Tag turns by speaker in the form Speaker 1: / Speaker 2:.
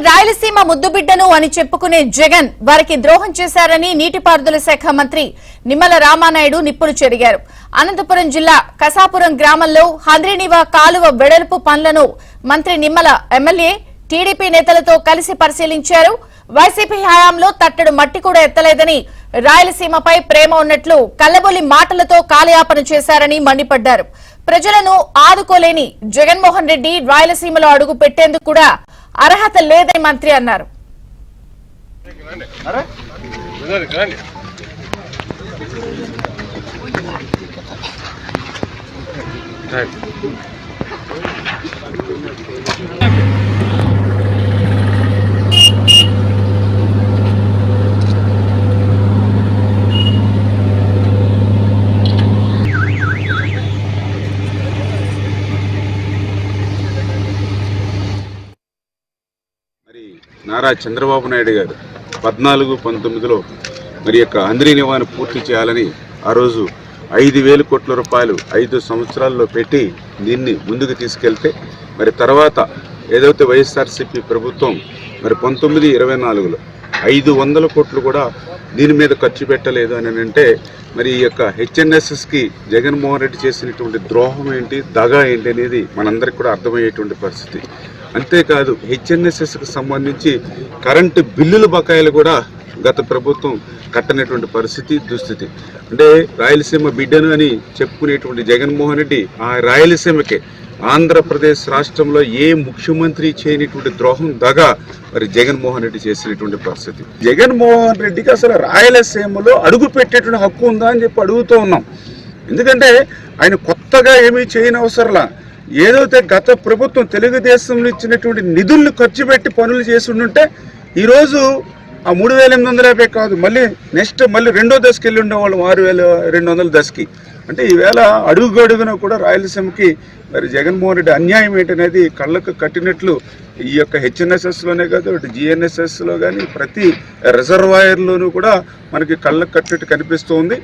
Speaker 1: రాయలసీమ ముద్దుబిడ్డను అని చెప్పుకునే జగన్ వారికి ద్రోహం చేశారని నీటిపారుదల శాఖ మంత్రి నిమ్మల రామానాయుడు నిప్పులు చెరిగారు. అనంతపురం జిల్లా కసాపురం గ్రామంలో హంద్రీనివా కాలువ వెడల్పు పనులను మంత్రి నిమ్మల ఎమ్మెల్యే టీడీపీ నేతలతో కలిసి పరిశీలించారు. వైసీపీ హయాంలో తట్టడు మట్టి కూడా ఎత్తలేదని, రాయలసీమపై ప్రేమ ఉన్నట్లు కల్లబొల్లి మాటలతో కాలయాపన చేశారని మండిపడ్డారు. ప్రజలను ఆదుకోలేని జగన్మోహన్ రెడ్డి రాయలసీమలో అడుగు పెట్టేందుకు కూడా అర్హత లేదని మంత్రి అన్నారు.
Speaker 2: నారా చంద్రబాబు నాయుడు గారు 14-19లో మరి యొక్క హంద్రీనివాను పూర్తి చేయాలని ఆ రోజు 5,000 కోట్ల రూపాయలు 5 సంవత్సరాల్లో పెట్టి దీన్ని ముందుకు తీసుకెళ్తే, మరి తర్వాత ఏదైతే వైఎస్ఆర్సీపీ ప్రభుత్వం మరి 19-24లో 500 కోట్లు కూడా దీని మీద ఖర్చు పెట్టలేదు అని అంటే, మరి ఈ యొక్క హెచ్ఎన్ఎస్ఎస్కి జగన్మోహన్ రెడ్డి చేసినటువంటి ద్రోహం ఏంటి, దగా ఏంటి అనేది మనందరికీ కూడా అర్థమయ్యేటువంటి పరిస్థితి. అంతేకాదు హెచ్ఎన్ఎస్ఎస్కి సంబంధించి కరెంటు బిల్లుల బకాయిలు కూడా గత ప్రభుత్వం కట్టనటువంటి పరిస్థితి, దుస్థితి. అంటే రాయలసీమ బిడ్డను అని చెప్పుకునేటువంటి జగన్మోహన్ రెడ్డి ఆ రాయలసీమకే ఆంధ్రప్రదేశ్ రాష్ట్రంలో ఏ ముఖ్యమంత్రి చేయనటువంటి ద్రోహం దగా మరి జగన్మోహన్ రెడ్డి చేసినటువంటి పరిస్థితి. జగన్మోహన్ రెడ్డికి అసలు రాయలసీమలో అడుగు పెట్టేటువంటి హక్కు ఉందా అని చెప్పి అడుగుతూ ఉన్నాం. ఎందుకంటే ఆయన కొత్తగా ఏమీ చేయని అవసరంలా, ఏదైతే గత ప్రభుత్వం తెలుగుదేశంలో ఇచ్చినటువంటి నిధులను ఖర్చు పెట్టి పనులు చేసి ఉంటే ఈరోజు ఆ 3,850 కాదు, మళ్ళీ రెండో దశకి వెళ్ళి ఉండేవాళ్ళు 6,200 దశకి. అంటే ఈవేళ అడుగున కూడా రాయలసీమకి మరి జగన్మోహన్ రెడ్డి అన్యాయం ఏంటనేది కళ్ళకు కట్టినట్లు ఈ యొక్క హెచ్ఎన్ఎస్ఎస్లోనే కాదు, ఇటు జిఎన్ఎస్ఎస్లో కానీ ప్రతి రిజర్వాయర్లోనూ కూడా మనకి కళ్ళకు కట్టినట్టు కనిపిస్తూ ఉంది.